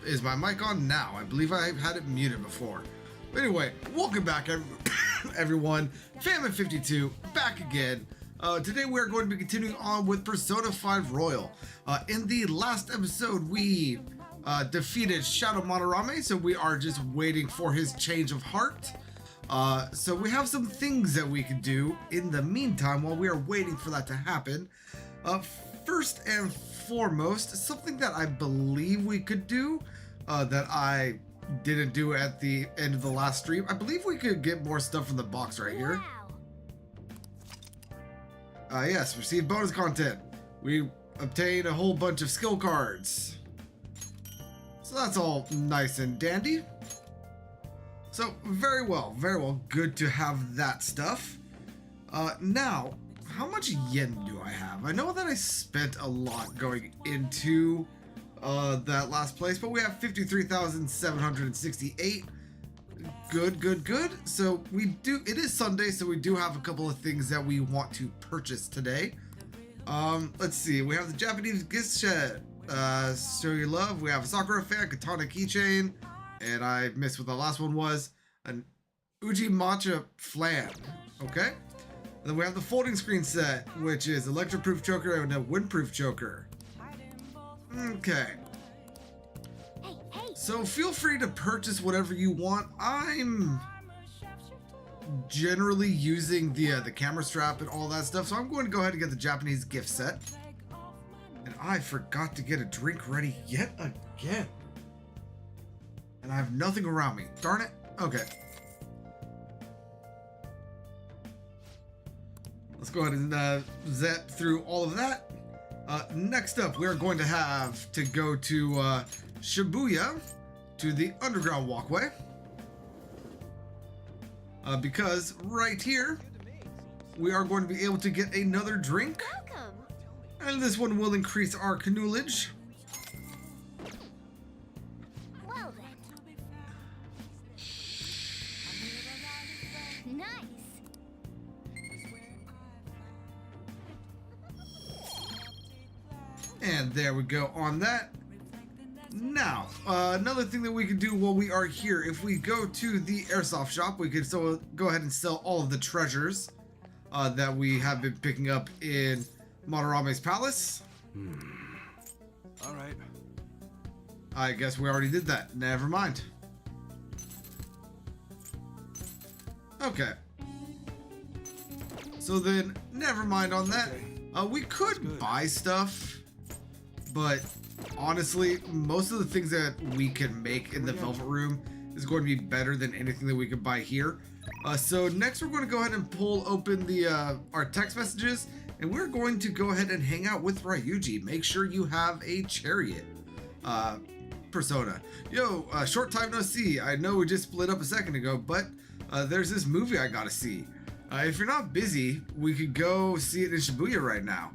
Is my mic on now? I believe I've had it muted before. But anyway, welcome back, everyone. Famine52 back again. Today we're going to be continuing on with Persona 5 Royal. In the last episode, we defeated Shadow Madarame, so we are just waiting for his change of heart. So we have some things that we could do in the meantime while we are waiting for that to happen. First and foremost, something that I believe we could do that I didn't do at the end of the last stream. I believe we could get more stuff from the box right here. Yes, receive bonus content. We obtain a whole bunch of skill cards. So that's all nice and dandy. So very well, good to have that stuff. Now, how much yen do I have? I know that I spent a lot going into that last place, but we have 53,768. Good. So we do, it is Sunday, so we do have a couple of things that we want to purchase today. Let's see, we have the Japanese gift shed, show your love. We have a Sakura fan, katana keychain, and I missed what the last one was, an Uji matcha flan, okay? And then we have the folding screen set, which is electroproof choker and a windproof choker. Okay. So feel free to purchase whatever you want. I'm generally using the camera strap and all that stuff, so I'm going to go ahead and get the Japanese gift set. And I forgot to get a drink ready yet again. And I have nothing around me. Darn it. Okay. Let's go ahead and zap through all of that. Next up, we're going to have to go to Shibuya, to the underground walkway. Because right here, we are going to be able to get another drink. Welcome. And this one will increase our canoolage. Well then. Nice. And there we go on that. Now, another thing that we can do while we are here, if we go to the airsoft shop, we could so go ahead and sell all of the treasures that we have been picking up in Madarame's palace. All right. I guess we already did that. Never mind. Okay. So then, never mind on that. We could buy stuff, but honestly, most of the things that we can make in the Velvet Room is going to be better than anything that we could buy here. So next we're going to go ahead and pull open the our text messages, and we're going to go ahead and hang out with Ryuji. Make sure you have a chariot persona. Yo, short time no see. I know we just split up a second ago, but there's this movie I gotta see. If you're not busy, we could go see it in Shibuya right now.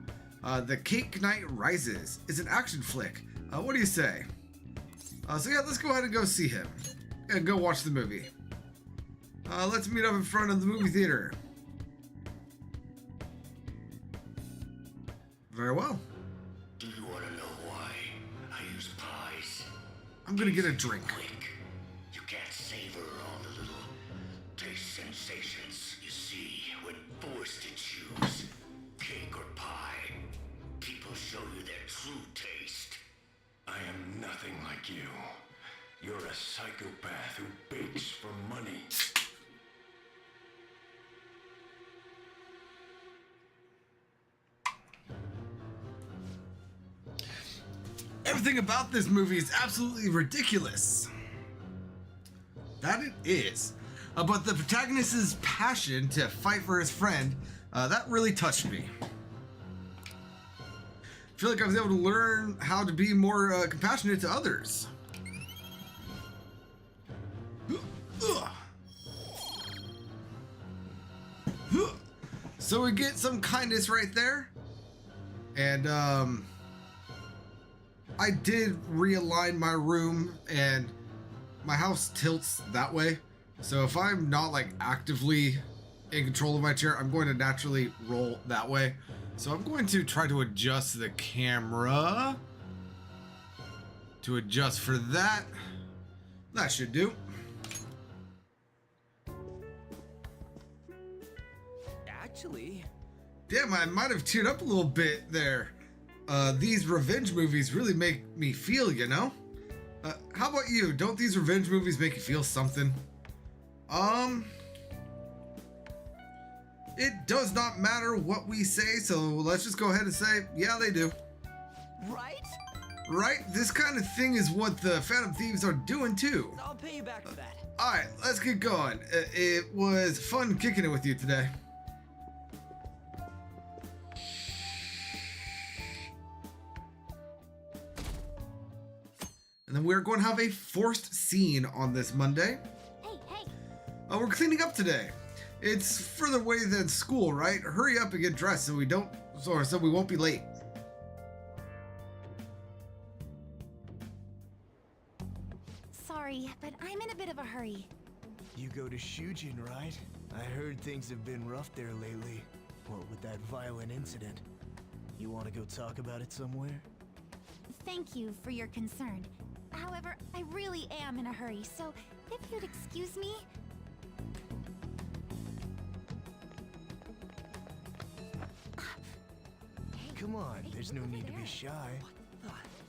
The Cake Knight Rises. It's an action flick. What do you say? So yeah, let's go ahead and go see him. And go watch the movie. Let's meet up in front of the movie theater. Very well. Do you want to know why I use pies? I'm gonna get a drink. Quick. You can't savor all the little taste sensations you see when forced to choose cake or pie. People show you their true taste. I am nothing like you. You're a psychopath who bakes for money. Everything about this movie is absolutely ridiculous. That it is. But the protagonist's passion to fight for his friend, that really touched me. I feel like I was able to learn how to be more compassionate to others. So we get some kindness right there. And I did realign my room, and my house tilts that way. So if I'm not like actively in control of my chair, I'm going to naturally roll that way. So I'm going to try to adjust the camera to adjust for that. That should do. Actually, Damn, I might have teared up a little bit there. These revenge movies really make me feel, you know? How about you? Don't these revenge movies make you feel something? It does not matter what we say, so let's just go ahead and say, yeah, they do. right? Right? This kind of thing is what the Phantom Thieves are doing too. I'll pay you back for that. Alright, let's get going. It was fun kicking it with you today. And then we're going to have a forced scene on this Monday. Hey. We're cleaning up today. It's further away than school, right? Hurry up and get dressed so we won't be late. Sorry, but I'm in a bit of a hurry. You go to Shujin, right? I heard things have been rough there lately. What with that violent incident? You want to go talk about it somewhere? Thank you for your concern. However, I really am in a hurry, so if you'd excuse me... Come on, there's no need to be shy.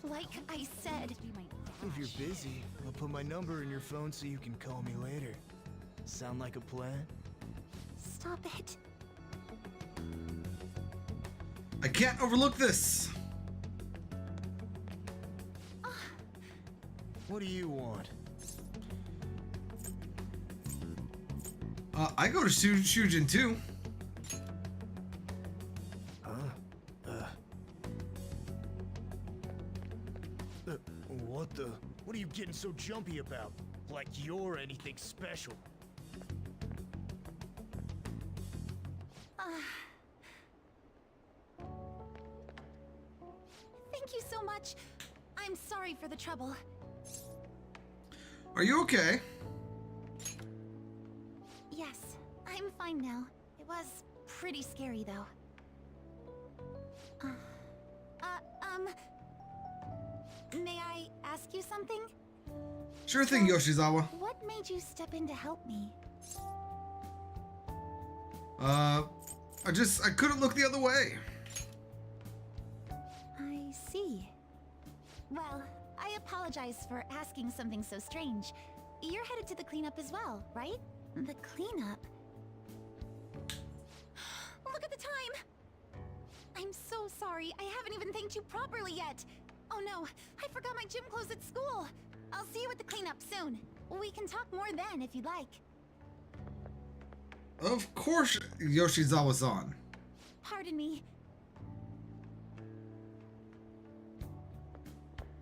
Like I said... If you're busy, I'll put my number in your phone so you can call me later. Sound like a plan? Stop it. I can't overlook this. What do you want? I go to Shujin too. What the? What are you getting so jumpy about? Like you're anything special. Thank you so much. I'm sorry for the trouble. Are you okay? Yes, I'm fine now. It was pretty scary, though. May I ask you something? Sure thing, Yoshizawa. What made you step in to help me? I couldn't look the other way. I see. Well, I apologize for asking something so strange. You're headed to the cleanup as well, right? The cleanup? Look at the time! I'm so sorry, I haven't even thanked you properly yet! Oh no, I forgot my gym clothes at school! I'll see you at the cleanup soon. We can talk more then if you'd like. Of course, Yoshizawa-san. Pardon me.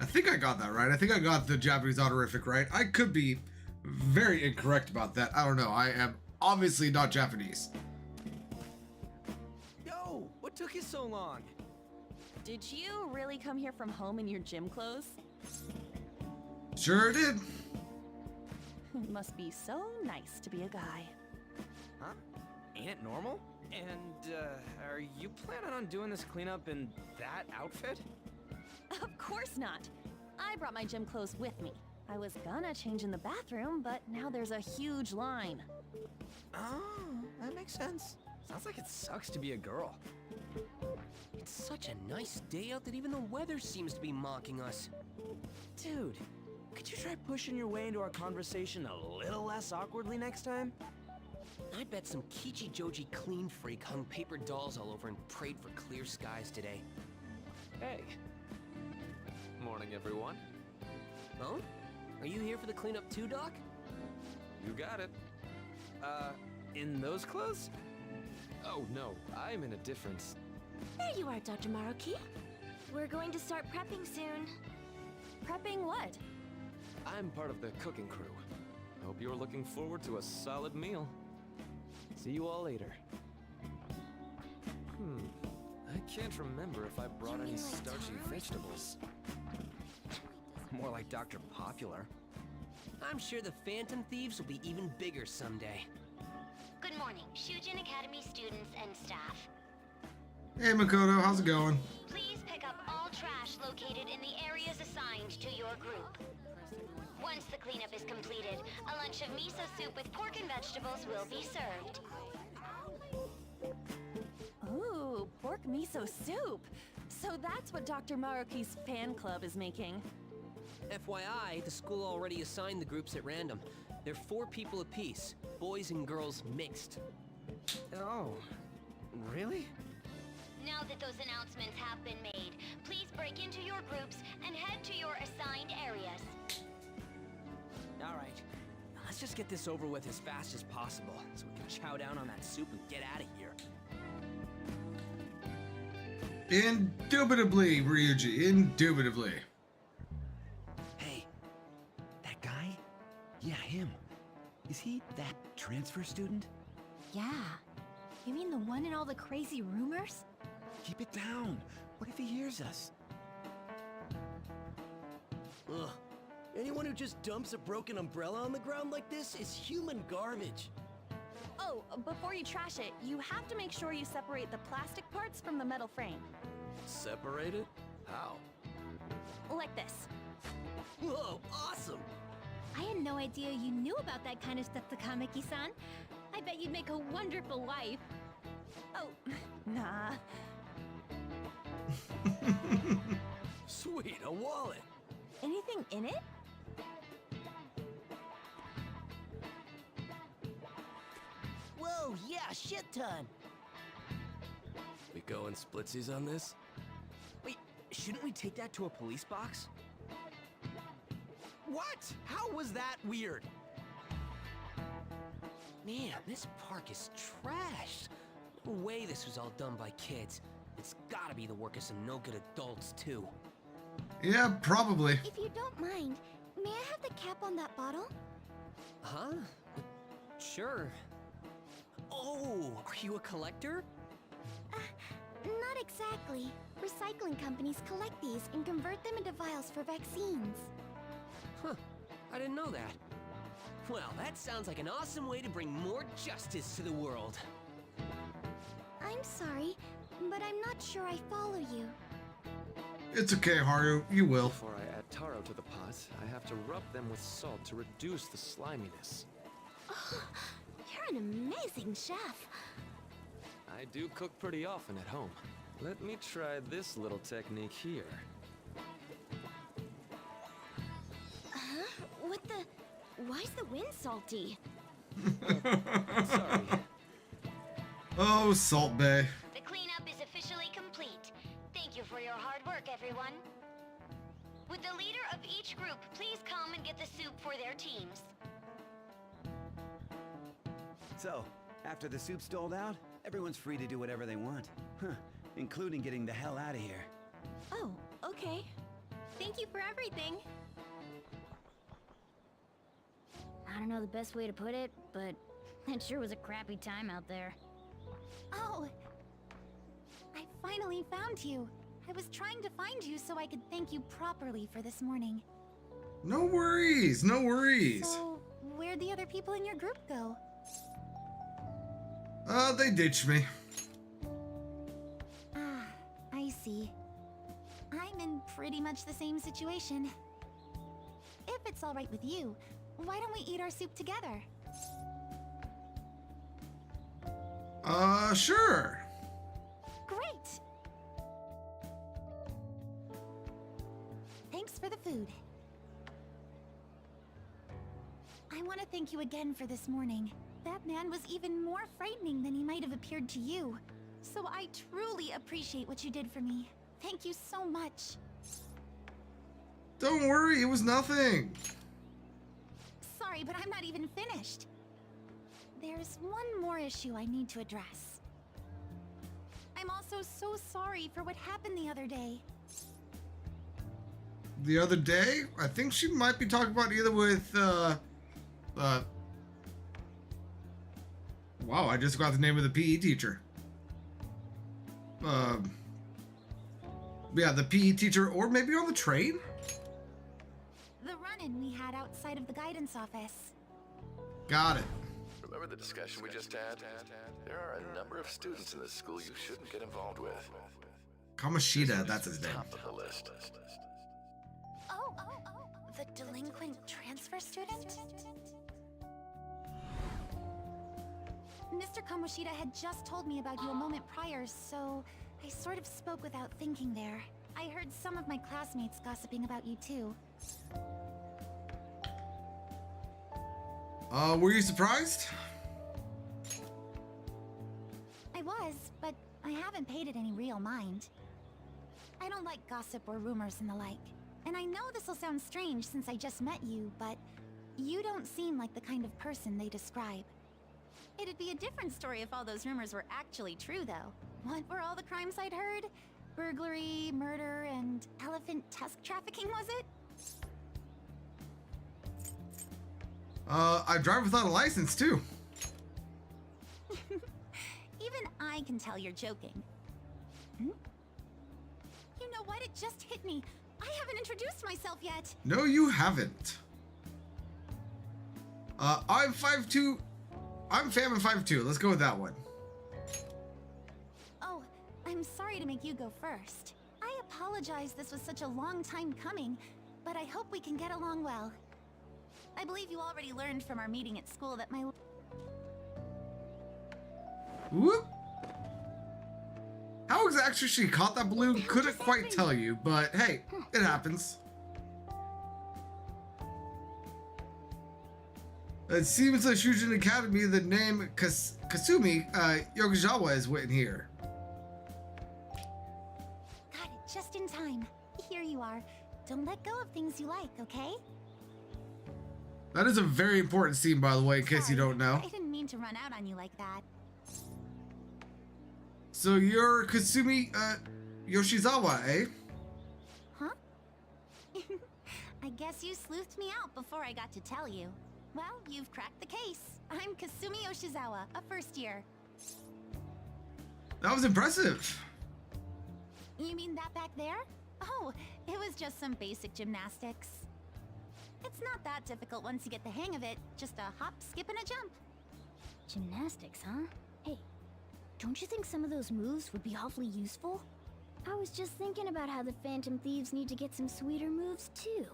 I think I got that right. I think I got the Japanese honorific right. I could be very incorrect about that. I don't know. I am obviously not Japanese. Yo, what took you so long? Did you really come here from home in your gym clothes? Sure did. It must be so nice to be a guy. Huh? Ain't it normal? And, are you planning on doing this cleanup in that outfit? Of course not. I brought my gym clothes with me. I was gonna change in the bathroom, but now there's a huge line. Oh, that makes sense. Sounds like it sucks to be a girl. It's such a nice day out that even the weather seems to be mocking us. Dude, could you try pushing your way into our conversation a little less awkwardly next time? I bet some Kichi Joji clean freak hung paper dolls all over and prayed for clear skies today. Hey. Morning. morning, everyone. Oh? Are you here for the cleanup too, Doc? You got it. In those clothes? Oh, no, I'm in a different... There you are, Dr. Maruki. We're going to start prepping soon. Prepping what? I'm part of the cooking crew. I hope you're looking forward to a solid meal. See you all later. I can't remember if I brought any starchy vegetables. More like Dr. Popular. I'm sure the Phantom Thieves will be even bigger someday. Good morning, Shujin Academy students and staff. Hey Makoto, how's it going? Please pick up all trash located in the areas assigned to your group. Once the cleanup is completed, a lunch of miso soup with pork and vegetables will be served. Ooh, pork miso soup. So that's what Dr. Maruki's fan club is making. FYI, the school already assigned the groups at random. They're 4 people apiece, boys and girls mixed. Oh, really? Now that those announcements have been made, please break into your groups and head to your assigned areas. All right, let's just get this over with as fast as possible so we can chow down on that soup and get out of here. Indubitably, Ryuji, indubitably. Hey, that guy? Yeah, him. Is he that transfer student? Yeah. You mean the one in all the crazy rumors? Keep it down. What if he hears us? Ugh. Anyone who just dumps a broken umbrella on the ground like this is human garbage. Oh, before you trash it, you have to make sure you separate the plastic parts from the metal frame. Separate it? How? Like this. Whoa, awesome! I had no idea you knew about that kind of stuff, Takamaki-san. I bet you'd make a wonderful wife. Oh, nah. Sweet, a wallet! Anything in it? Whoa, yeah, shit ton! We going splitsies on this? Wait, shouldn't we take that to a police box? What? How was that weird? Man, this park is trashed. No way this was all done by kids. It's gotta be the work of some no-good adults, too. Yeah, probably. If you don't mind, may I have the cap on that bottle? Huh? Sure. Oh, are you a collector? Not exactly. Recycling companies collect these and convert them into vials for vaccines. Huh, I didn't know that. Well, that sounds like an awesome way to bring more justice to the world. I'm sorry, but I'm not sure I follow you. It's okay, Haru. You will. Before I add taro to the pot, I have to rub them with salt to reduce the sliminess. Oh, you're an amazing chef. I do cook pretty often at home. Let me try this little technique here. What the... Why's the wind salty? Sorry. Oh, Salt Bay. The cleanup is officially complete. Thank you for your hard work, everyone. Would the leader of each group please come and get the soup for their teams? So, after the soup's doled out, everyone's free to do whatever they want. Huh, including getting the hell out of here. Oh, okay. Thank you for everything. I don't know the best way to put it, but it sure was a crappy time out there. Oh, I finally found you. I was trying to find you so I could thank you properly for this morning. No worries, no worries. So, where'd the other people in your group go? They ditched me. Ah, I see. I'm in pretty much the same situation. If it's all right with you, why don't we eat our soup together? Sure. Great! Thanks for the food. I want to thank you again for this morning. That man was even more frightening than he might have appeared to you. So I truly appreciate what you did for me. Thank you so much. Don't worry, it was nothing. Sorry, but I'm not even finished. There's one more issue I need to address. I'm also so sorry for what happened the other day. The other day? I think she might be talking about either with, wow, I just got the name of the PE teacher. Yeah, the PE teacher, or maybe on the train? The run-in we had outside of the guidance office. Got it. Remember the discussion we just had? There are a number of students in this school you shouldn't get involved with. Kamoshida, that's his name. Top of the list. Oh, the delinquent transfer student? Mr. Kamoshida had just told me about you a moment prior, so I sort of spoke without thinking there. I heard some of my classmates gossiping about you too. Were you surprised? I was, but I haven't paid it any real mind. I don't like gossip or rumors and the like. And I know this'll sound strange since I just met you, but you don't seem like the kind of person they describe. It'd be a different story if all those rumors were actually true, though. What were all the crimes I'd heard? Burglary, murder, and elephant tusk trafficking, was it? I drive without a license, too. Even I can tell you're joking. Hmm? You know what? It just hit me. I haven't introduced myself yet. No, you haven't. I'm 5'2". I'm Famine 5'2". Let's go with that one. Oh, I'm sorry to make you go first. I apologize this was such a long time coming, but I hope we can get along well. I believe you already learned from our meeting at school that my... Whoop. How exactly she caught that balloon, couldn't quite tell you, but hey, it happens. It seems like Shujin Academy, the name Kasumi Yokozawa is written here. Got it, just in time. Here you are. Don't let go of things you like, okay? That is a very important scene, by the way, in case you don't know. I didn't mean to run out on you like that. So you're Kasumi Yoshizawa, eh? Huh? I guess you sleuthed me out before I got to tell you. Well, you've cracked the case. I'm Kasumi Yoshizawa, a first year. That was impressive. You mean that back there? Oh, it was just some basic gymnastics. It's not that difficult once you get the hang of it. Just a hop, skip, and a jump. Gymnastics, huh? Hey, don't you think some of those moves would be awfully useful? I was just thinking about how the Phantom Thieves need to get some sweeter moves, too.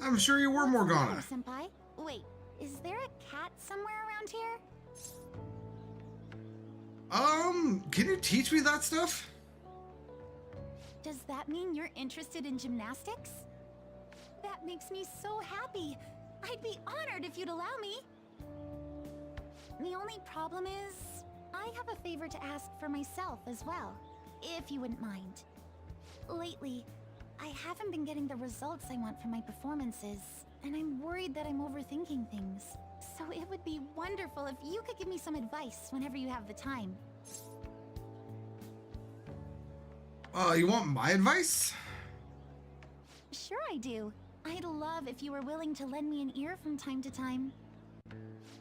I'm sure you were, What's the Morgana. matter, Senpai? Wait, is there a cat somewhere around here? Can you teach me that stuff? Does that mean you're interested in gymnastics? That makes me so happy. I'd be honored if you'd allow me. The only problem is, I have a favor to ask for myself as well, if you wouldn't mind. Lately, I haven't been getting the results I want from my performances, and I'm worried that I'm overthinking things. So it would be wonderful if you could give me some advice whenever you have the time. You want my advice? Sure I do. I'd love if you were willing to lend me an ear from time to time.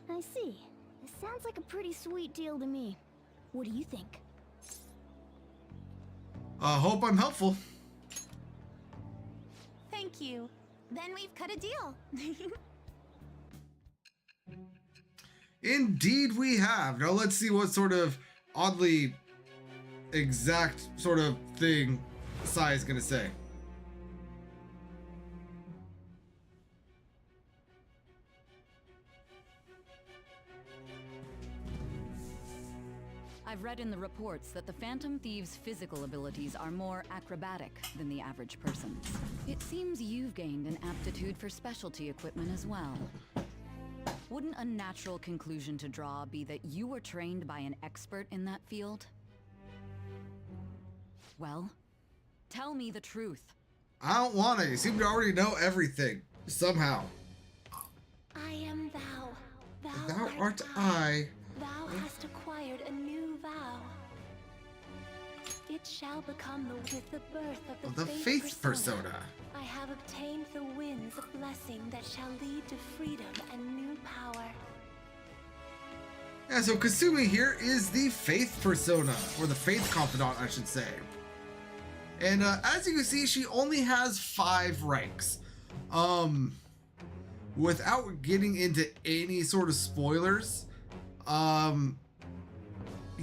I see. It sounds like a pretty sweet deal to me. What do you think? Hope I'm helpful. Thank you. Then we've cut a deal. Indeed we have. Now let's see what sort of oddly exact sort of thing Sai is gonna say. I've read in the reports that the Phantom Thieves' physical abilities are more acrobatic than the average person's. It seems you've gained an aptitude for specialty equipment as well. Wouldn't a natural conclusion to draw be that you were trained by an expert in that field? Well, tell me the truth. I don't want to. You seem to already know everything. Somehow. I am thou. Thou art I. Thou hast acquired a new vow. It shall become with the birth of The faith persona. I have obtained the winds of blessing that shall lead to freedom and new power. Yeah, so Kasumi here is the faith persona, or the faith confidant, I should say. And as you can see, she only has 5 ranks. Without getting into any sort of spoilers,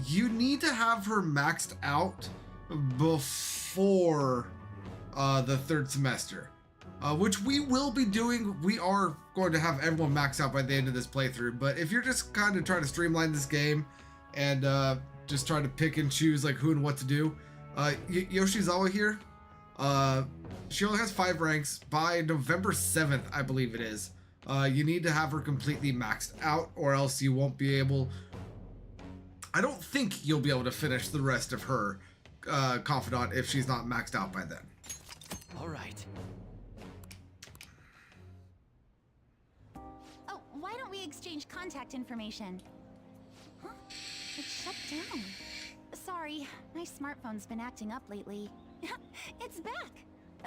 you need to have her maxed out before the 3rd semester, which we will be doing. We are going to have everyone maxed out by the end of this playthrough, but if you're just kind of trying to streamline this game and just trying to pick and choose like who and what to do, Yoshizawa here, she only has 5 ranks. By November 7th, I believe it is, you need to have her completely maxed out, or else you won't be able, I don't think you'll be able to finish the rest of her confidant if she's not maxed out by then. All right. Oh, why don't we exchange contact information? Huh? It shut down. Sorry, my smartphone's been acting up lately. It's back!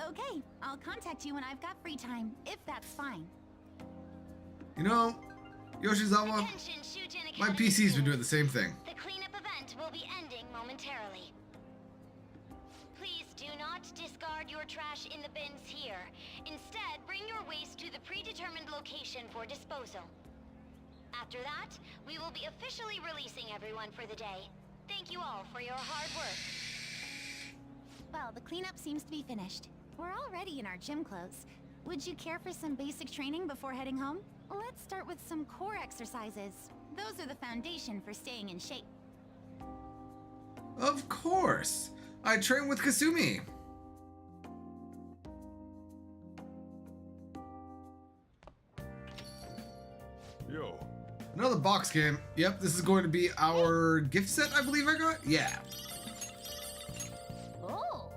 Okay, I'll contact you when I've got free time, if that's fine. You know, Yoshizawa, my PC's been doing the same thing. The cleanup event will be ending momentarily. Please do not discard your trash in the bins here. Instead, bring your waste to the predetermined location for disposal. After that, we will be officially releasing everyone for the day. Thank you all for your hard work. Well, the cleanup seems to be finished. We're already in our gym clothes. Would you care for some basic training before heading home? Let's start with some core exercises. Those are the foundation for staying in shape. Of course! I train with Kasumi! Yo. Another box game. Yep, this is going to be our gift set, I believe I got? Yeah. Oh!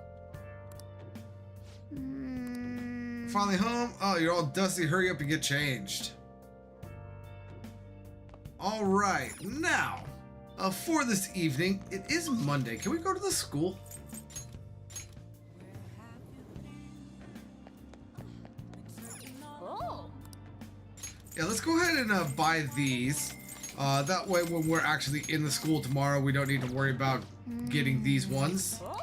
Finally home. Oh, you're all dusty. Hurry up and get changed. Alright, now, for this evening, it is Monday. Can we go to the school? Oh! Yeah, let's go ahead and buy these. That way, when we're actually in the school tomorrow, we don't need to worry about getting these ones. Oh!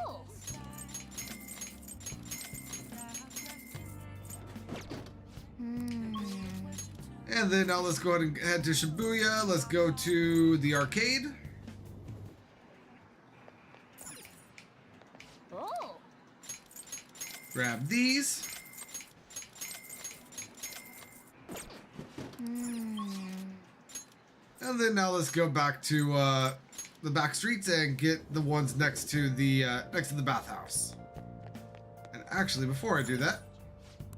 And then now let's go ahead and head to Shibuya. Let's go to the arcade. Oh! Grab these. And then now let's go back to the back streets and get the ones next to the bathhouse. And actually, before I do that,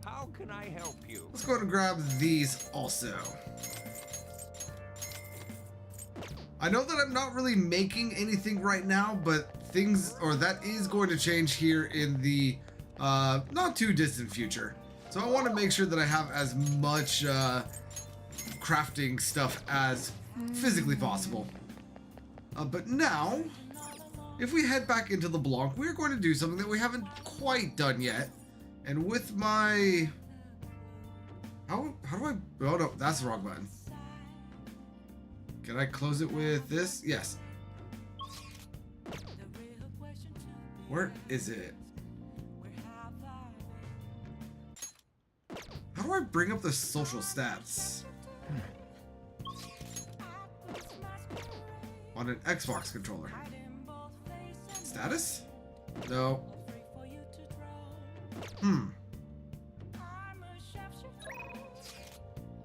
how can I help you? Let's go ahead and grab these also. I know that I'm not really making anything right now, but that is going to change here in the not too distant future. So I want to make sure that I have as much crafting stuff as physically possible. But now, if we head back into the Blanc, we're going to do something that we haven't quite done yet. And with my... How do I... Oh no, that's the wrong button. Can I close it with this? Yes. Where is it? How do I bring up the social stats? On an Xbox controller. Status? No.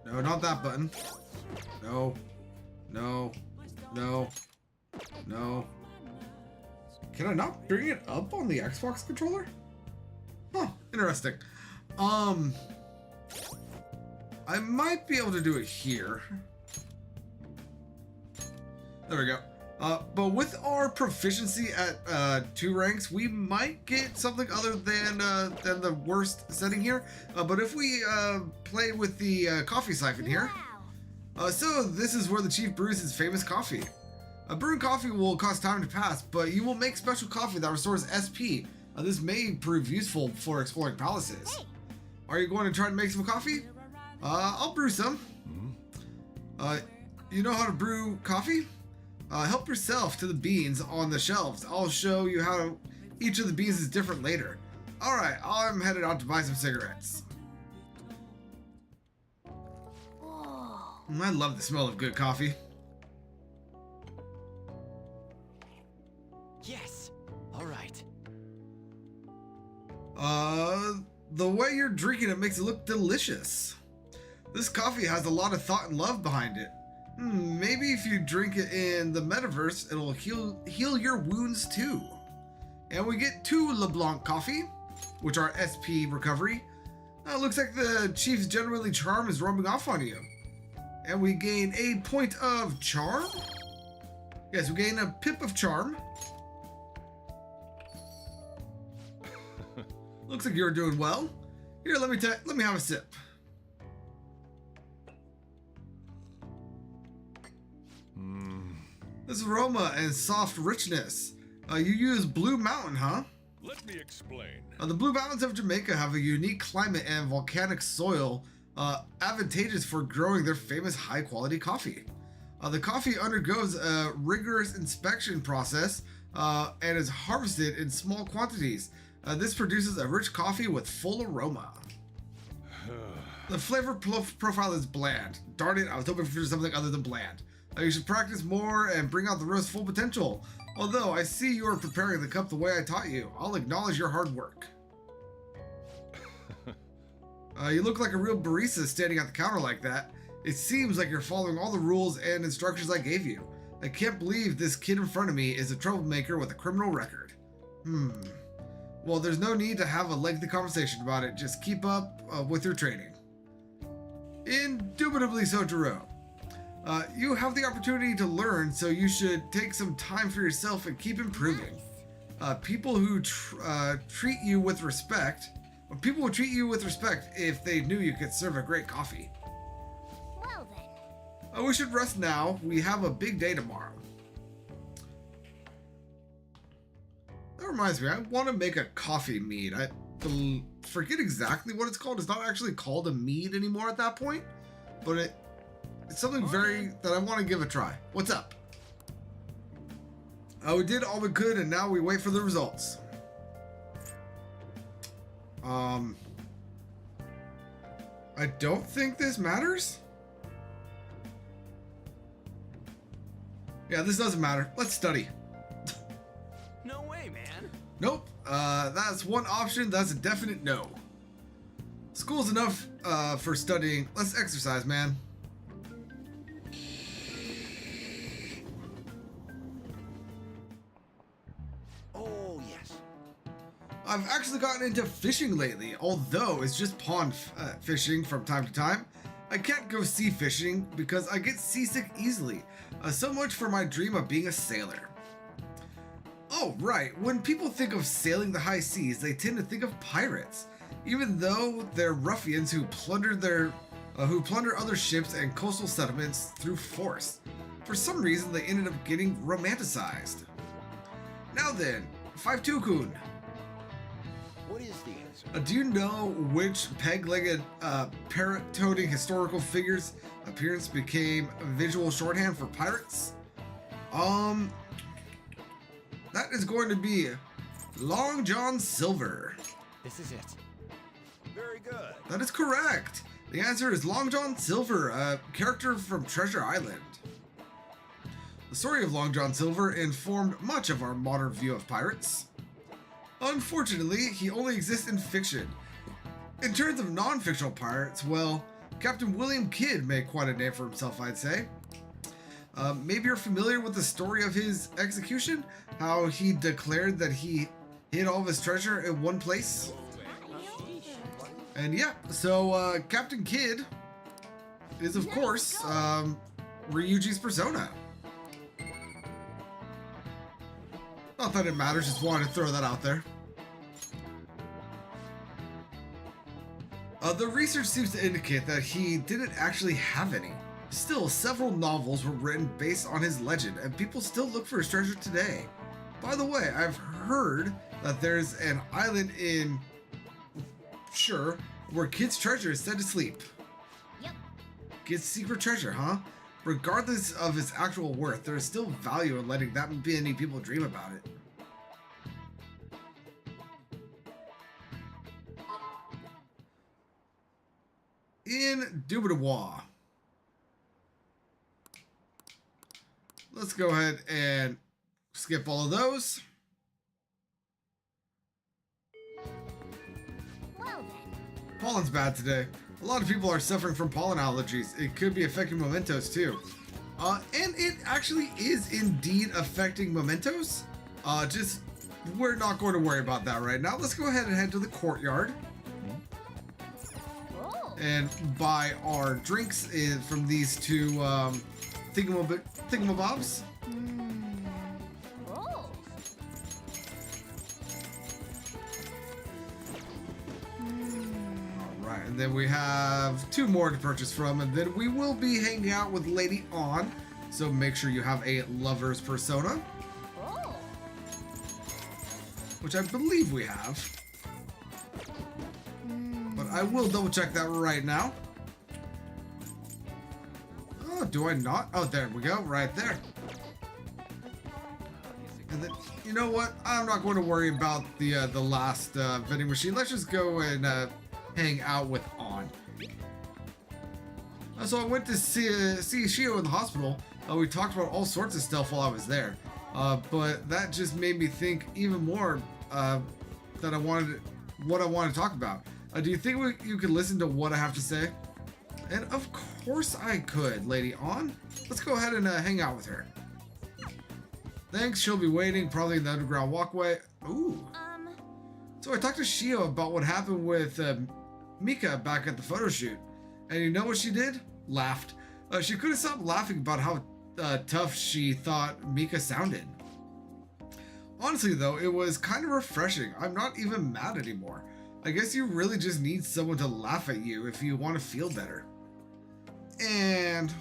No, not that button. No. No. No. No. Can I not bring it up on the Xbox controller? Huh, interesting. I might be able to do it here. There we go. But with our proficiency at 2 ranks, we might get something other than the worst setting here. But if we play with the coffee siphon here, so this is where the chief brews his famous coffee. Brewing coffee will cost time to pass, but you will make special coffee that restores SP. This may prove useful for exploring palaces. Are you going to try to make some coffee? I'll brew some. You know how to brew coffee? Help yourself to the beans on the shelves. I'll show you how each of the beans is different later. Alright, I'm headed out to buy some cigarettes. I love the smell of good coffee. Yes. All right. The way you're drinking it makes it look delicious. This coffee has a lot of thought and love behind it. Maybe if you drink it in the metaverse, it'll heal your wounds too. And we get 2 LeBlanc coffee, which are SP recovery. Looks like the chief's generally charm is rubbing off on you. And we gain a point of charm. Yes, we gain a pip of charm. Looks like you're doing well. Here, let me have a sip. This aroma and soft richness. You use Blue Mountain, huh? Let me explain. The Blue Mountains of Jamaica have a unique climate and volcanic soil, advantageous for growing their famous high-quality coffee. The coffee undergoes a rigorous inspection process and is harvested in small quantities. This produces a rich coffee with full aroma. The flavor profile is bland. Darn it, I was hoping for something other than bland. You should practice more and bring out the roast's full potential. Although I see you are preparing the cup the way I taught you, I'll acknowledge your hard work. You look like a real barista standing at the counter like that. It seems like you're following all the rules and instructions I gave you. I can't believe this kid in front of me is a troublemaker with a criminal record. Well, there's no need to have a lengthy conversation about it. Just keep up with your training. Indubitably so, Jerome. You have the opportunity to learn, so you should take some time for yourself and keep improving. People who treat you with respect, people would treat you with respect if they knew you could serve a great coffee. Well then. We should rest now. We have a big day tomorrow. That reminds me, I want to make a coffee mead. I forget exactly what it's called. It's not actually called a mead anymore at that point, but it's something that I want to give a try. What's up? We did all we could, and now we wait for the results. I don't think this matters. Yeah, this doesn't matter. Let's study. No way, man. Nope. That's one option. That's a definite no. School's enough for studying. Let's exercise, man. Oh, yes. I've actually gotten into fishing lately, although it's just pond fishing from time to time. I can't go sea fishing because I get seasick easily. So much for my dream of being a sailor. Oh, right. When people think of sailing the high seas, they tend to think of pirates, even though they're ruffians who plunder other ships and coastal settlements through force. For some reason, they ended up getting romanticized. Now then, 5-2-kun. What is the answer? Do you know which peg-legged, parrot-toting historical figure's appearance became visual shorthand for pirates? That is going to be Long John Silver. This is it. Very good. That is correct. The answer is Long John Silver, a character from Treasure Island. The story of Long John Silver informed much of our modern view of pirates. Unfortunately, he only exists in fiction. In terms of non-fictional pirates, well, Captain William Kidd made quite a name for himself, I'd say. Maybe you're familiar with the story of his execution? How he declared that he hid all of his treasure in one place? And yeah, so Captain Kidd is, of course, Ryuji's persona. Not that it matters, just wanted to throw that out there. The research seems to indicate that he didn't actually have any. Still, several novels were written based on his legend, and people still look for his treasure today. By the way, I've heard that there's an island in... Sure, where Kid's treasure is said to sleep. Yep. Kid's secret treasure, huh? Regardless of its actual worth, there is still value in letting that many people dream about it. Indubitably. Let's go ahead and skip all of those. Well then. Pollen's bad today. A lot of people are suffering from pollen allergies. It could be affecting mementos too. And it actually is indeed affecting mementos. Just, we're not going to worry about that right now. Let's go ahead and head to the courtyard. And buy our drinks from these two thingamabobs. Alright, and then we have 2 more to purchase from, and then we will be hanging out with Lady On. So make sure you have a lover's persona. Which I believe we have. But I will double check that right now. Oh, do I not? Oh, there we go, right there. And then, you know what? I'm not going to worry about the last vending machine. Let's just go and hang out with On. So I went to see Shio in the hospital. We talked about all sorts of stuff while I was there. But that just made me think even more that what I wanted to talk about. Do you think you could listen to what I have to say? And of course I could, Lady On. Let's go ahead and hang out with her. Thanks, she'll be waiting, probably in the underground walkway. Ooh. So I talked to Shio about what happened with Mika back at the photo shoot. And you know what she did? Laughed. She couldn't stop laughing about how tough she thought Mika sounded. Honestly though, it was kind of refreshing. I'm not even mad anymore. I guess you really just need someone to laugh at you if you want to feel better. And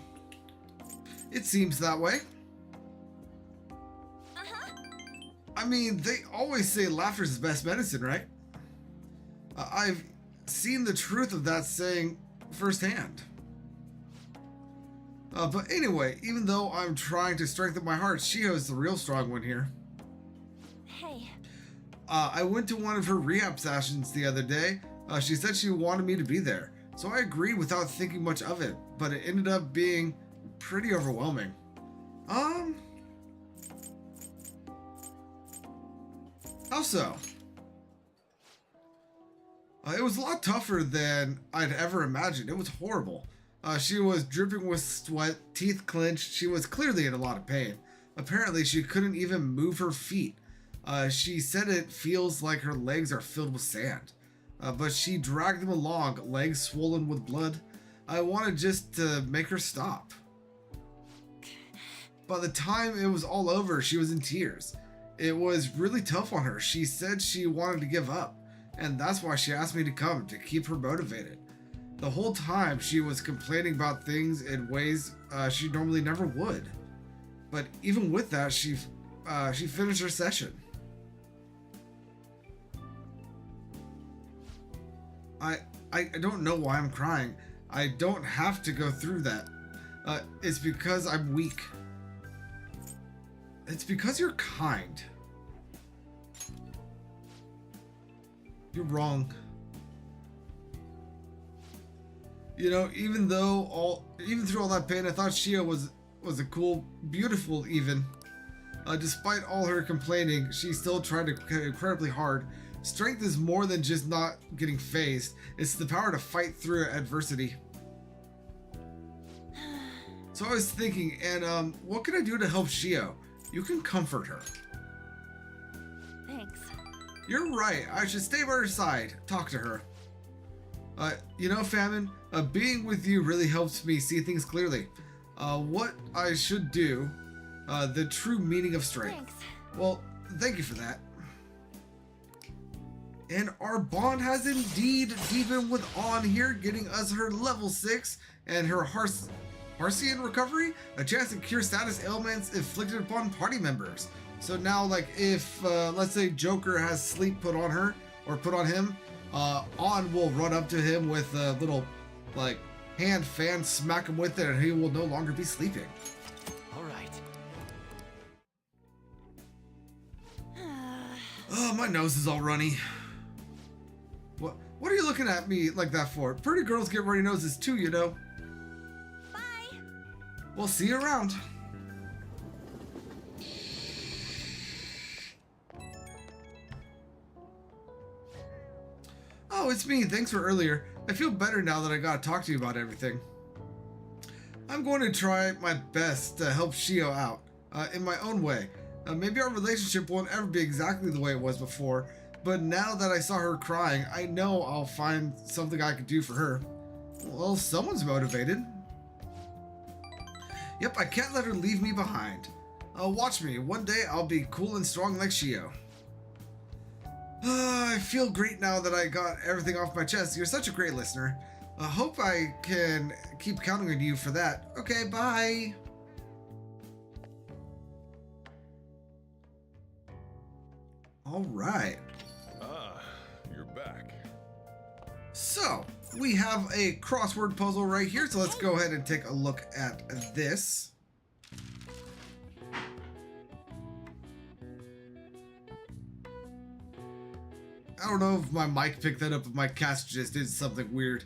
it seems that way. I mean, they always say laughter is the best medicine, right? I've seen the truth of that saying firsthand. But anyway, even though I'm trying to strengthen my heart, Shio's the real strong one here. Hey. I went to one of her rehab sessions the other day. She said she wanted me to be there. So I agreed without thinking much of it, but it ended up being pretty overwhelming. How so? It was a lot tougher than I'd ever imagined. It was horrible. She was dripping with sweat, teeth clenched. She was clearly in a lot of pain. Apparently, she couldn't even move her feet. She said it feels like her legs are filled with sand. But she dragged them along, legs swollen with blood. I wanted just to make her stop. By the time it was all over, she was in tears. It was really tough on her. She said she wanted to give up, and that's why she asked me to come, to keep her motivated. The whole time, she was complaining about things in ways she normally never would. But even with that, she finished her session. I don't know why I'm crying. I don't have to go through that. It's because I'm weak. It's because you're kind. You're wrong. You know, even through all that pain, I thought Shio was a cool, beautiful even. Despite all her complaining, she still tried incredibly hard. Strength is more than just not getting phased. It's the power to fight through adversity. So I was thinking, and what can I do to help Shio? You can comfort her. Thanks. You're right. I should stay by her side. Talk to her. You know, Famine, being with you really helps me see things clearly. What I should do, the true meaning of strength. Thanks. Well, thank you for that. And our bond has indeed deepened with On here, getting us her level 6 and her Harcian recovery, a chance to cure status ailments inflicted upon party members. So now, like, if, let's say Joker has sleep put on her, or put on him, On will run up to him with a little, like, hand fan, smack him with it, and he will no longer be sleeping. All right. Oh, my nose is all runny. What are you looking at me like that for? Pretty girls get runny noses too, you know. Bye. We'll see you around. Oh, it's me. Thanks for earlier. I feel better now that I gotta talk to you about everything. I'm going to try my best to help Shio out, in my own way. Maybe our relationship won't ever be exactly the way it was before, but now that I saw her crying, I know I'll find something I can do for her. Well, someone's motivated. Yep, I can't let her leave me behind. Watch me. One day I'll be cool and strong like Shio. I feel great now that I got everything off my chest. You're such a great listener. I hope I can keep counting on you for that. Okay, bye. All right. Ah, you're back. So, we have a crossword puzzle right here, so let's go ahead and take a look at this. I don't know if my mic picked that up, but my cast just did something weird.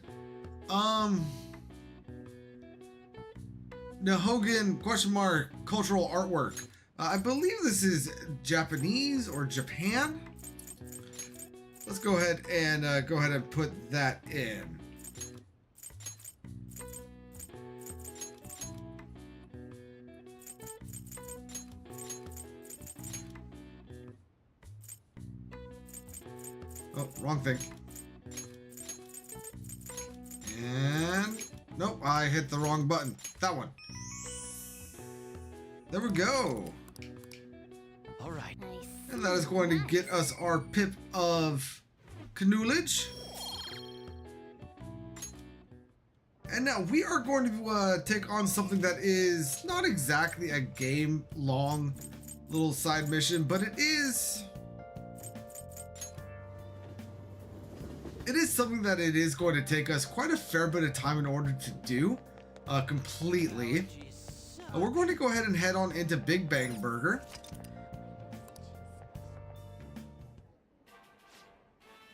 Nahogan question mark cultural artwork. I believe this is Japanese or Japan. Let's go ahead and put that in. Oh, wrong thing. And nope, I hit the wrong button. That one. There we go. All right. Nice. And that is going to get us our pip of Knowledge. And now we are going to take on something that is not exactly a game-long little side mission, but it is something that it is going to take us quite a fair bit of time in order to do completely. We're going to go ahead and head on into Big Bang Burger.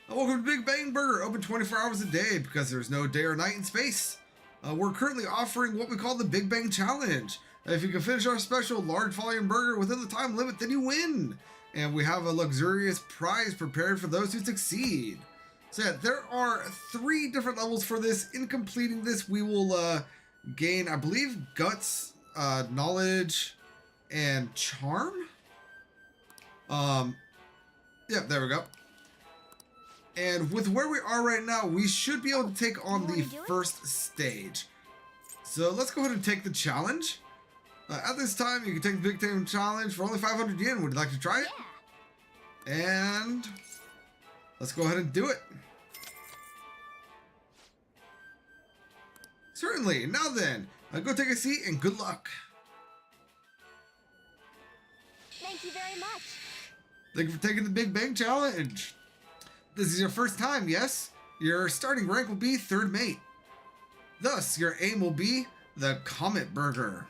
Welcome to Big Bang Burger, open 24 hours a day because there's no day or night in space. We're currently offering what we call the Big Bang Challenge. If you can finish our special large volume burger within the time limit, then you win. And we have a luxurious prize prepared for those who succeed. So yeah, there are 3 different levels for this. In completing this, we will gain, I believe, Guts, Knowledge, and Charm. Yeah, there we go. And with where we are right now, we should be able to take on the first stage. So let's go ahead and take the challenge. At this time, you can take the Big Bang Challenge for only 500 yen. Would you like to try it? Yeah. And let's go ahead and do it. Certainly. Now then, go take a seat and good luck. Thank you very much. Thank you for taking the Big Bang Challenge. This is your first time, yes? Your starting rank will be 3rd mate. Thus, your aim will be the Comet Burger.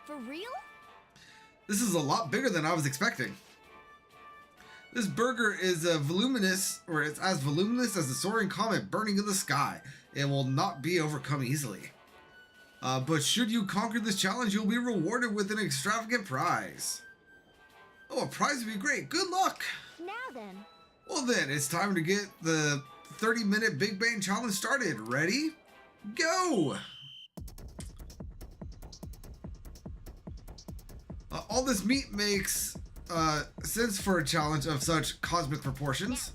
For real? This is a lot bigger than I was expecting. This burger is voluminous, or it's as voluminous as a soaring comet burning in the sky. It will not be overcome easily. But should you conquer this challenge, you'll be rewarded with an extravagant prize. Oh, a prize would be great. Good luck! Now then. Well then, it's time to get the 30-minute Big Bang Challenge started. Ready? Go! All this meat makes sense for a challenge of such cosmic proportions.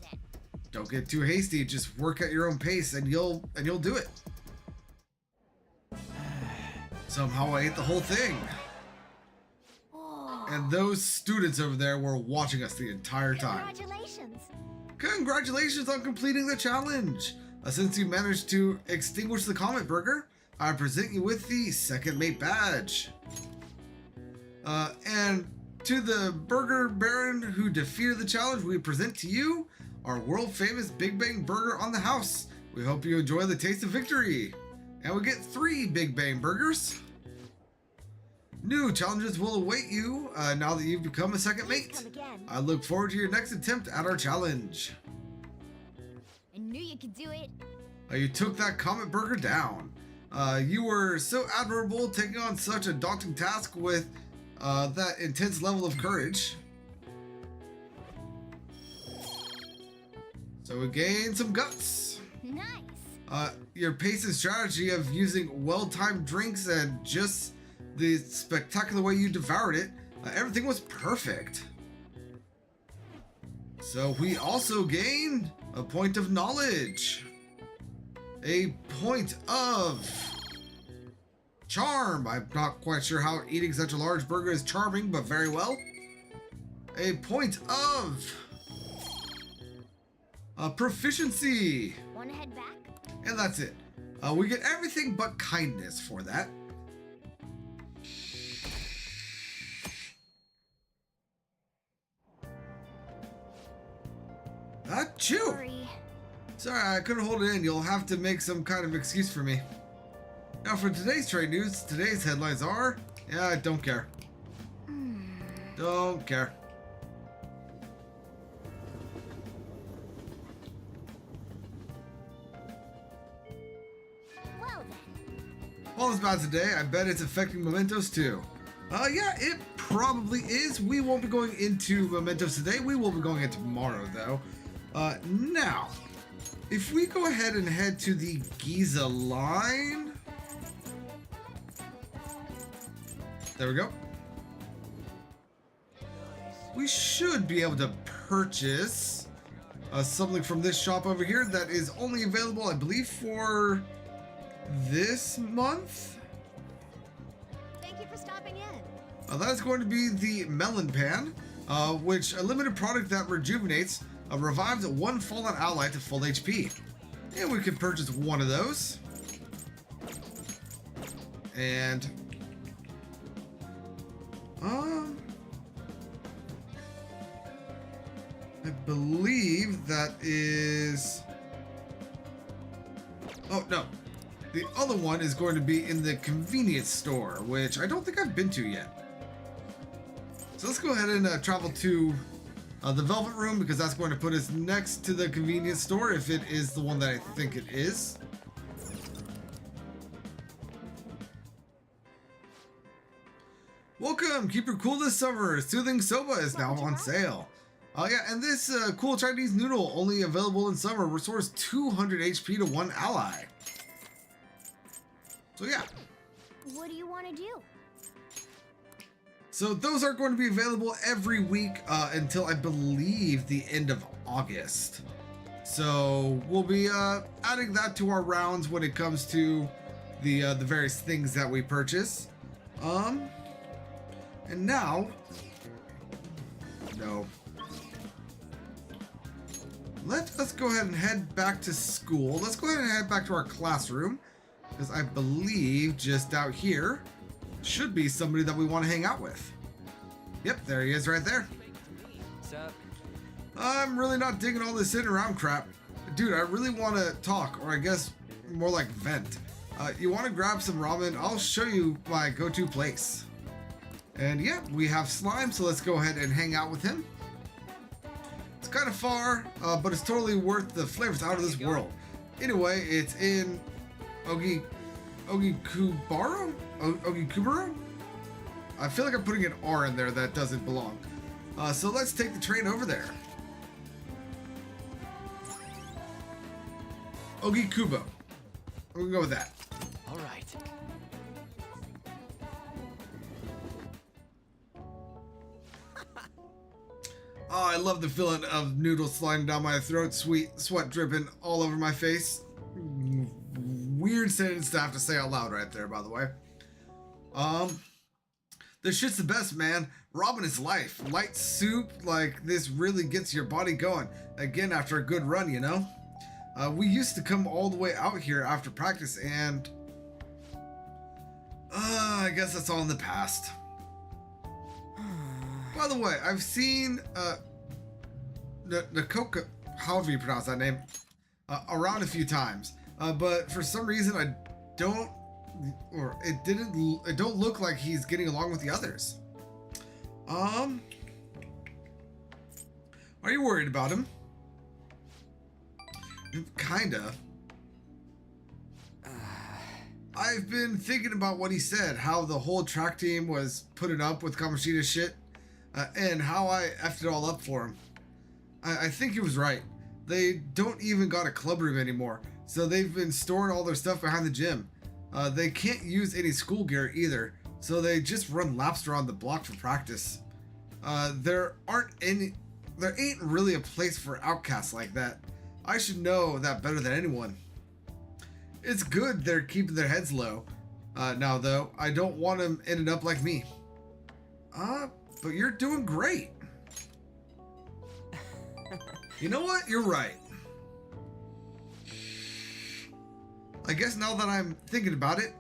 Don't get too hasty, just work at your own pace and you'll do it. Somehow I ate the whole thing. And those students over there were watching us the entire time. Congratulations. Congratulations on completing the challenge. Since you managed to extinguish the Comet Burger, I present you with the second mate badge. And to the Burger Baron who defeated the challenge, we present to you our world famous Big Bang Burger on the house. We hope you enjoy the taste of victory. And we get 3 Big Bang Burgers. New challenges will await you now that you've become a second mate. I look forward to your next attempt at our challenge. I knew you could do it. You took that Comet Burger down. You were so admirable taking on such a daunting task with that intense level of courage. So we gained some guts. Nice. Your pace and strategy of using well-timed drinks and just the spectacular way you devoured it, everything was perfect. So we also gained a point of knowledge. A point of charm. I'm not quite sure how eating such a large burger is charming, but very well. A point of proficiency. Wanna head back? And that's it. We get everything but kindness for that. Achoo! Sorry, I couldn't hold it in. You'll have to make some kind of excuse for me. Now for today's trade news, today's headlines are... Yeah, I don't care. Don't care. Well then. All is bad today. I bet it's affecting Mementos too. Yeah, it probably is. We won't be going into Mementos today. We will be going in tomorrow though. Now, if we go ahead and head to the Giza line. There we go. We should be able to purchase something from this shop over here that is only available, I believe, for this month. Thank you for stopping in. That is going to be the Melon Pan, which a limited product that rejuvenates, revives one fallen ally to full HP. And we can purchase one of those. And I believe that is... Oh, no. The other one is going to be in the convenience store, which I don't think I've been to yet. So let's go ahead and travel to the Velvet Room, because that's going to put us next to the convenience store, if it is the one that I think it is. Welcome! Keep your cool this summer. Soothing Soba is now on sale. Yeah, and this cool Chinese noodle, only available in summer, restores 200 HP to one ally. So yeah. What do you want to do? So those are going to be available every week until I believe the end of August. So we'll be adding that to our rounds when it comes to the various things that we purchase. And now, no. Let us go ahead and head back to school. Let's go ahead and head back to our classroom, because I believe just out here should be somebody that we want to hang out with. Yep, there he is right there. What's up? I'm really not digging all this sitting around crap. Dude, I really want to talk, or I guess more like vent. You want to grab some ramen? I'll show you my go-to place. And yeah, we have Slime, so let's go ahead and hang out with him. It's kind of far, but it's totally worth the flavors out of this world. Anyway, it's in Ogikubaro? Ogikubaro? I feel like I'm putting an R in there that doesn't belong. So let's take the train over there. Ogikubo. We'll go with that. All right. Oh, I love the feeling of noodles sliding down my throat, sweet sweat dripping all over my face. Weird sentence to have to say out loud right there, by the way. This shit's the best, man. Robin is life. Light soup like this really gets your body going. Again, after a good run, you know? We used to come all the way out here after practice and... I guess that's all in the past. By the way, I've seen Nakoka, however you pronounce that name, around a few times. But for some reason I don't, or it don't look like he's getting along with the others. Are you worried about him? Kinda. I've been thinking about what he said, how the whole track team was putting up with Kamoshida's shit, and how I effed it all up for him. I think he was right. They don't even got a club room anymore, so they've been storing all their stuff behind the gym. They can't use any school gear either, so they just run laps around the block for practice. There ain't really a place for outcasts like that. I should know that better than anyone. It's good they're keeping their heads low. Now though, I don't want them ending up like me. But you're doing great. You know what? You're right. I guess now that I'm thinking about it,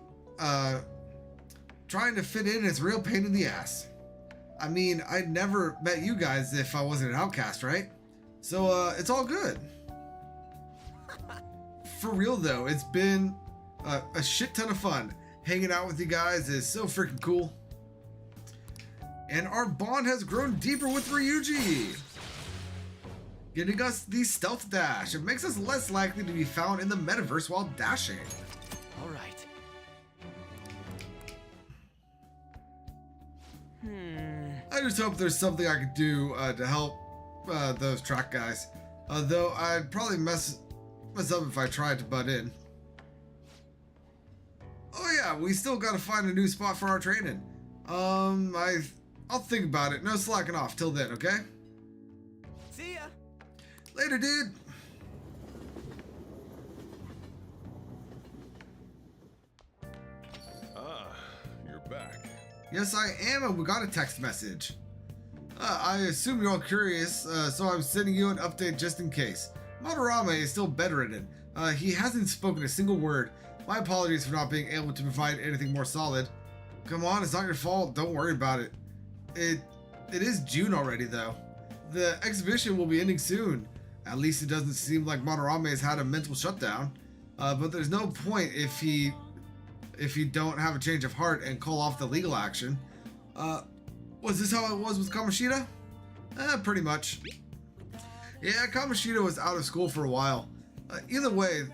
trying to fit in is a real pain in the ass. I mean, I'd never met you guys if I wasn't an outcast, right? So, it's all good. For real though, it's been a shit ton of fun. Hanging out with you guys is so freaking cool. And our bond has grown deeper with Ryuji, getting us the stealth dash. It makes us less likely to be found in the metaverse while dashing. All right. I just hope there's something I could do to help those track guys. Though I'd probably mess up if I tried to butt in. Oh yeah, we still gotta find a new spot for our training. I'll think about it. No slacking off till then, okay? See ya. Later, dude. You're back. Yes, I am, and we got a text message. I assume you're all curious, so I'm sending you an update just in case. Madarame is still bedridden. He hasn't spoken a single word. My apologies for not being able to provide anything more solid. Come on, it's not your fault. Don't worry about it. It is June already, though. The exhibition will be ending soon. At least it doesn't seem like Madarame has had a mental shutdown. But there's no point if you don't have a change of heart and call off the legal action. Was this how it was with Kamoshida? Pretty much. Yeah, Kamoshida was out of school for a while. Either way,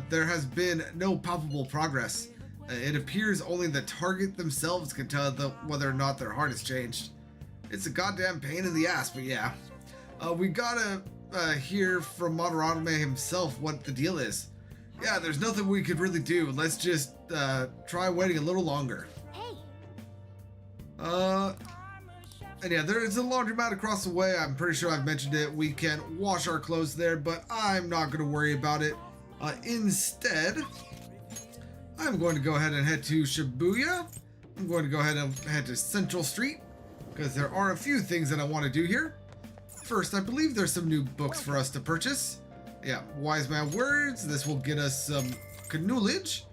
there has been no palpable progress. It appears only the target themselves can tell whether or not their heart has changed. It's a goddamn pain in the ass, but yeah. We gotta hear from Madarame himself what the deal is. Yeah, there's nothing we could really do. Let's just try waiting a little longer. Hey. And yeah, there is a laundromat across the way. I'm pretty sure I've mentioned it. We can wash our clothes there, but I'm not going to worry about it. Instead, I'm going to go ahead and head to Shibuya. I'm going to go ahead and head to Central Street, because there are a few things that I want to do here. First, I believe there's some new books for us to purchase. Yeah, Wise Man Words. This will get us some knowledge.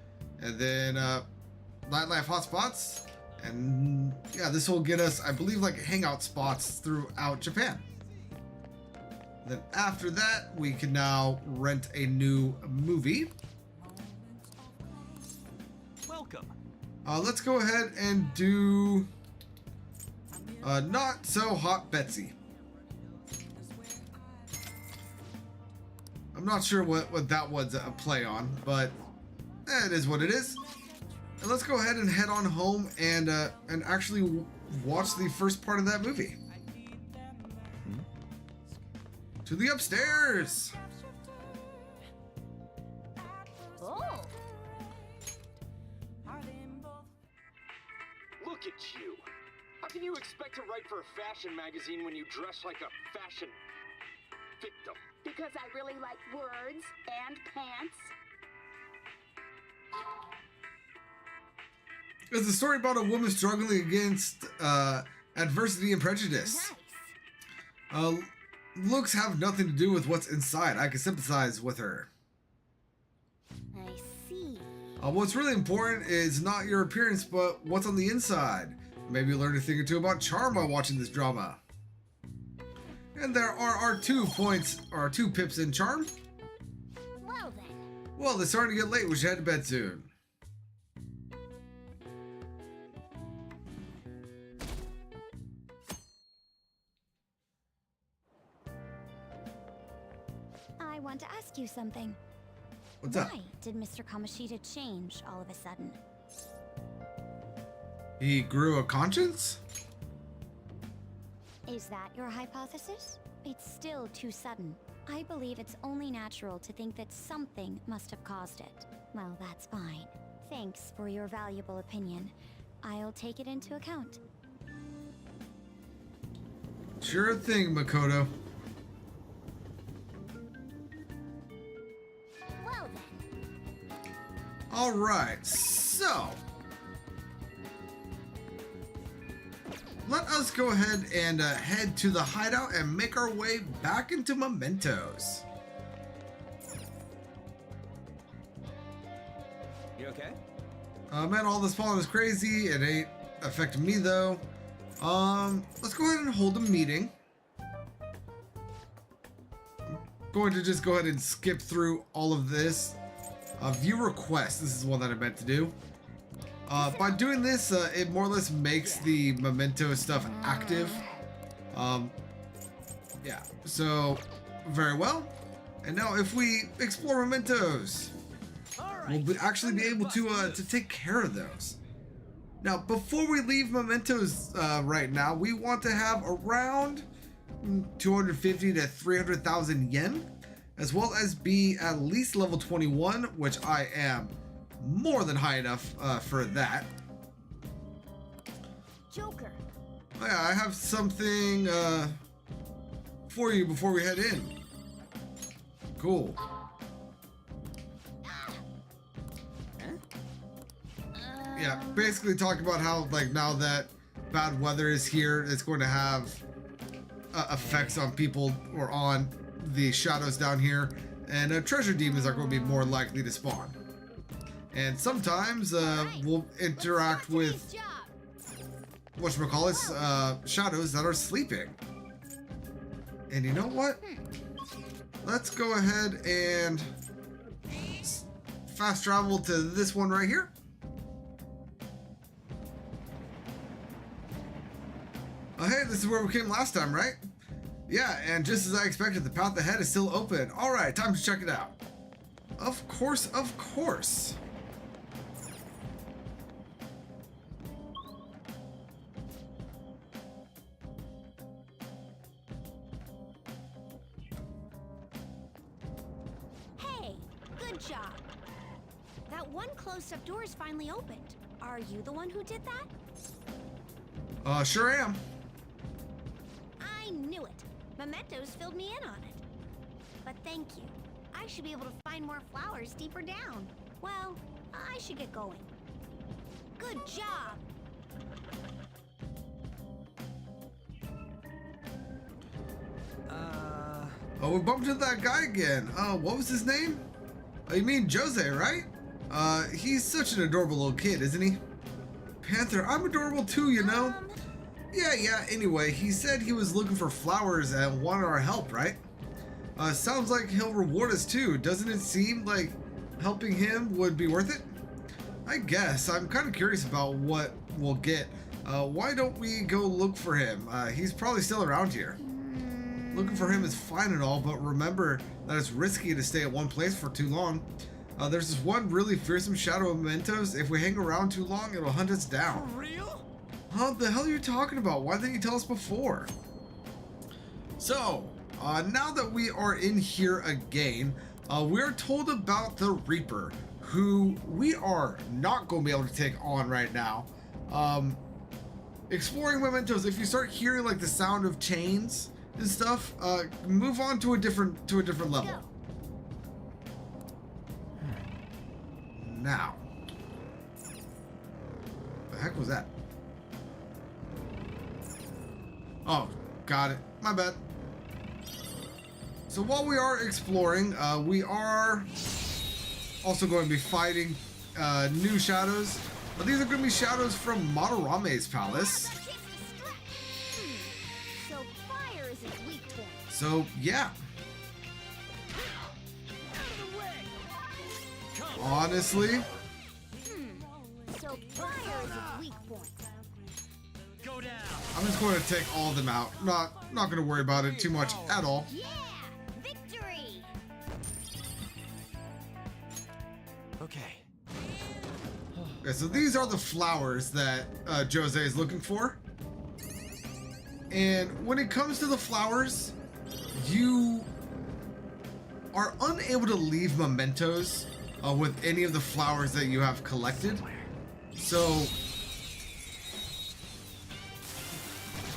And then Nightlife Hotspots. And yeah, this will get us, I believe, like hangout spots throughout Japan. Then after that, we can now rent a new movie. Welcome. Let's go ahead and do Not So Hot Betsy. I'm not sure what that was a play on, but it is what it is. And let's go ahead and head on home and actually watch the first part of that movie. To the upstairs. Oh. Look at you. How can you expect to write for a fashion magazine when you dress like a fashion victim? Because I really like words and pants. It's a story about a woman struggling against Adversity and prejudice. Looks have nothing to do with what's inside. I can sympathize with her. I see. What's really important is not your appearance, but what's on the inside. Maybe you learn a thing or two about charm while watching this drama. And there are our 2 points, or 2 pips in charm. Well then. Well, it's starting to get late. We should head to bed soon. I want to ask you something. What's up? Why did Mr. Kamoshida change all of a sudden? He grew a conscience? Is that your hypothesis? It's still too sudden. I believe it's only natural to think that something must have caused it. Well, that's fine. Thanks for your valuable opinion. I'll take it into account. Sure thing, Makoto. Well then. Alright, so let us go ahead and head to the hideout and make our way back into Mementos. You okay? Man, all this falling is crazy. It ain't affecting me though. Let's go ahead and hold a meeting. I'm going to just go ahead and skip through all of this. View requests. This is one that I meant to do. By doing this, it more or less makes the memento stuff active. Yeah, so very well. And now if we explore mementos, we'll actually be able to take care of those. Now, before we leave mementos right now, we want to have around 250 to 300,000 yen, as well as be at least level 21, which I am more than high enough for that. Joker. Oh yeah, I have something for you before we head in. Cool. Yeah, basically talk about how like now that bad weather is here, it's going to have effects on people or on the shadows down here, and treasure demons are going to be more likely to spawn. And sometimes we'll interact with whatchamacallit, shadows that are sleeping. And you know what? Let's go ahead and fast travel to this one right here. Hey, this is where we came last time, right? Yeah, and just as I expected, the path ahead is still open. All right, time to check it out. Of course, of course. Hey, good job. That one closed-up door is finally opened. Are you the one who did that? Sure am. I knew it. Mementos filled me in on it. But thank you. I should be able to find more flowers deeper down. Well, I should get going. Good job! Oh, we bumped into that guy again. What was his name? You mean Jose, right? He's such an adorable little kid, isn't he? Panther, I'm adorable too, you know? Yeah, anyway, he said he was looking for flowers and wanted our help, right? Sounds like he'll reward us too. Doesn't it seem like helping him would be worth it? I guess. I'm kind of curious about what we'll get. Why don't we go look for him? He's probably still around here. Looking for him is fine and all, but remember that it's risky to stay at one place for too long. There's this one really fearsome shadow of mementos. If we hang around too long, it'll hunt us down. For real? Huh? The hell are you talking about? Why didn't you tell us before? So, now that we are in here again, we're told about the Reaper, who we are not going to be able to take on right now. Exploring mementos, if you start hearing like the sound of chains and stuff, move on to a different level. Now, the heck was that? Oh, got it. My bad. So while we are exploring, we are also going to be fighting new shadows. But these are going to be shadows from Madarame's palace. So fire is its weak point. So, yeah. Honestly. So fire is its weak point. Go down. I'm just going to take all of them out. Not going to worry about it too much at all. Yeah! Victory! Okay. Okay, so these are the flowers that Jose is looking for. And when it comes to the flowers, you are unable to leave mementos with any of the flowers that you have collected. So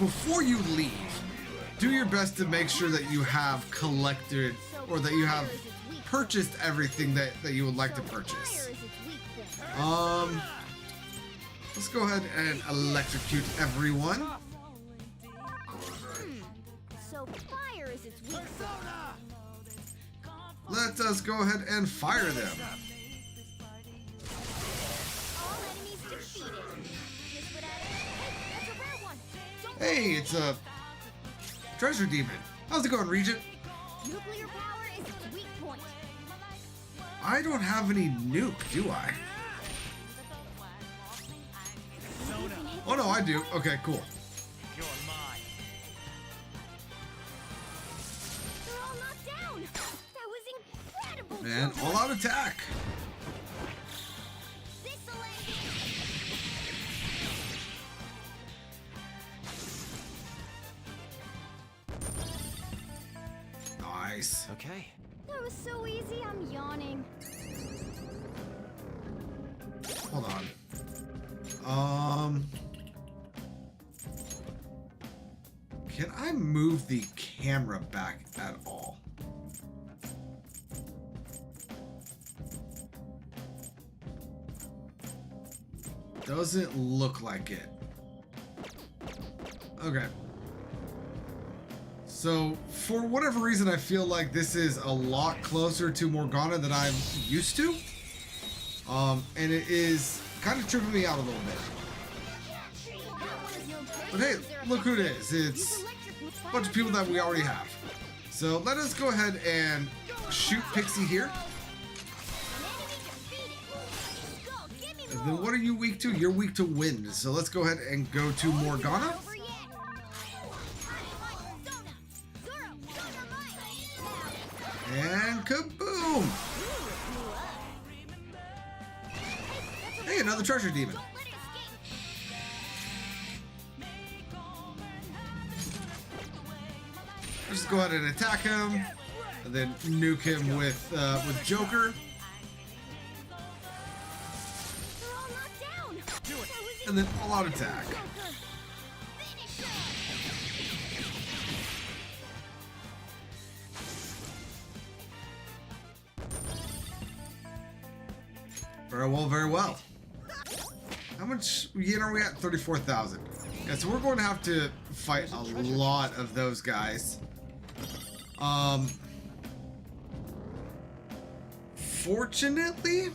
before you leave, do your best to make sure that you have collected or that you have purchased everything that you would like to purchase. Let's go ahead and electrocute everyone. So fire is its weak point. Let us go ahead and fire them. All enemies defeated. Just what hey, that's a rare one. Don't Hey, it's a treasure demon. How's it going, Regent? Nuclear power is its weak point. I don't have any nuke, do I? Oh no, I do. Okay, cool. You're mine. They're all knocked down. That was incredible. And Joker. all-out attack. Nice. Okay. That was so easy, I'm yawning. Hold on. Can I move the camera back at all? Doesn't look like it. Okay. So, for whatever reason, I feel like this is a lot closer to Morgana than I'm used to. And it is kind of tripping me out a little bit. But hey, look who it is. It's a bunch of people that we already have. So let us go ahead and shoot Pixie here. And then what are you weak to? You're weak to wind. So let's go ahead and go to Morgana. And kaboom! Hey, another treasure demon. Let's just go ahead and attack him, and then nuke him with Joker. And then all-out attack. Very well, very well. How much yen are we at? 34,000. Yeah, so we're going to have to fight a lot of those guys. Fortunately,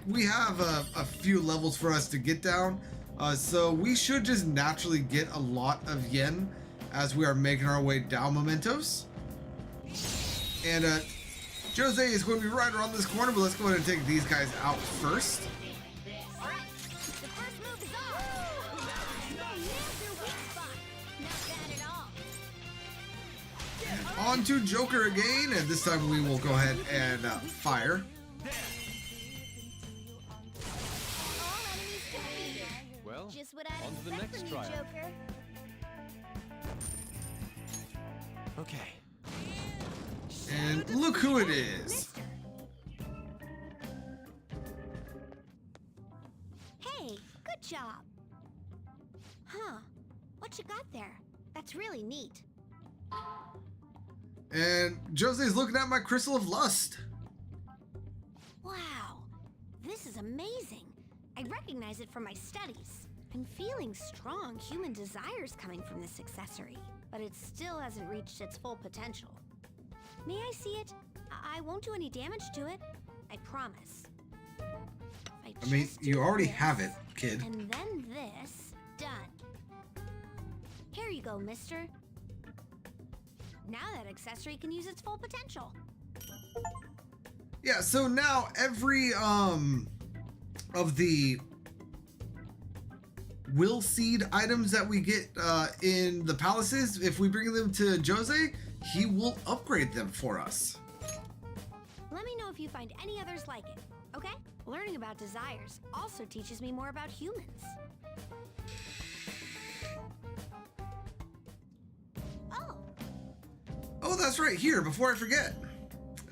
we have a few levels for us to get down. So we should just naturally get a lot of yen as we are making our way down mementos. And Jose is going to be right around this corner, but let's go ahead and take these guys out first. And on to Joker again, and this time we will go ahead and fire. Well, just what I'd on to the expect next from you, trial. Joker. Okay. And look who it is. Hey, good job. Huh. What you got there? That's really neat. And Jose's looking at my crystal of lust. Wow. This is amazing. I recognize it from my studies. I'm feeling strong human desires coming from this accessory, but it still hasn't reached its full potential. May I see it? I won't do any damage to it. I promise. I mean, you already have it, kid. And then this. Done. Here you go, mister. Now that accessory can use its full potential. Yeah, so now every of the will seed items that we get in the palaces, if we bring them to Jose, he will upgrade them for us. Let me know if you find any others like it, okay? Learning about desires also teaches me more about humans. Oh, that's right, here, before I forget.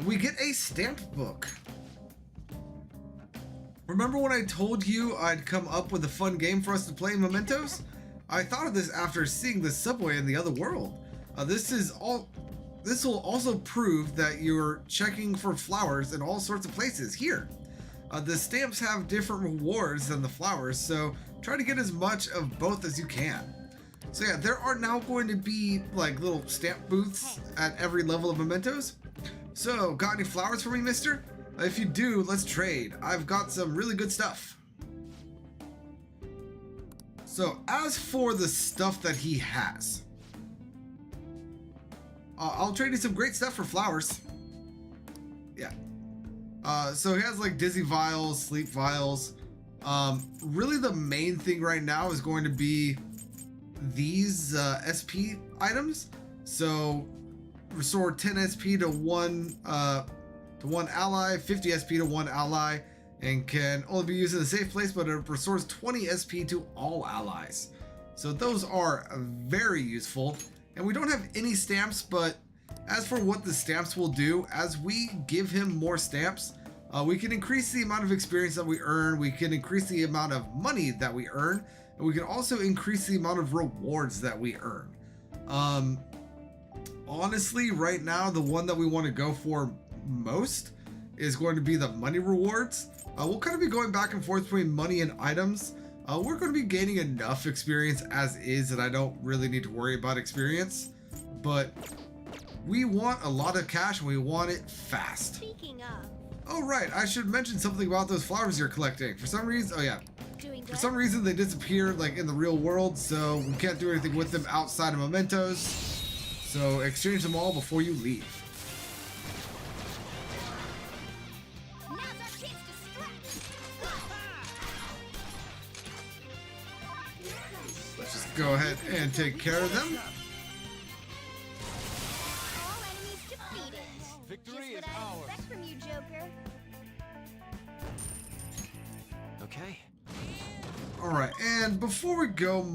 We get a stamp book. Remember when I told you I'd come up with a fun game for us to play in Mementos? I thought of this after seeing the subway in the other world. This will also prove that you're checking for flowers in all sorts of places here. The stamps have different rewards than the flowers, so try to get as much of both as you can. So yeah, there are now going to be like little stamp booths at every level of Mementos. So, got any flowers for me, mister? If you do, let's trade. I've got some really good stuff. So, as for the stuff that he has, I'll trade you some great stuff for flowers. Yeah. So he has like dizzy vials, sleep vials. Really the main thing right now is going to be these SP items. So restore 10 SP to one ally, 50 SP to one ally, and can only be used in a safe place, but it restores 20 SP to all allies. So those are very useful. And we don't have any stamps, but as for what the stamps will do, as we give him more stamps, we can increase the amount of experience that we earn, we can increase the amount of money that we earn, and we can also increase the amount of rewards that we earn. Honestly, right now, the one that we want to go for most is going to be the money rewards. We'll kind of be going back and forth between money and items. We're going to be gaining enough experience as is that I don't really need to worry about experience, but we want a lot of cash and we want it fast. Speaking of. Oh right, I should mention something about those flowers you're collecting. For some reason, for some reason they disappear like in the real world, so we can't do anything with them outside of Mementos. So exchange them all before you leave. Let's just go ahead and take care of them. All enemies defeated. Victory Just what I expect from you, Joker. Okay. All right, and before we go much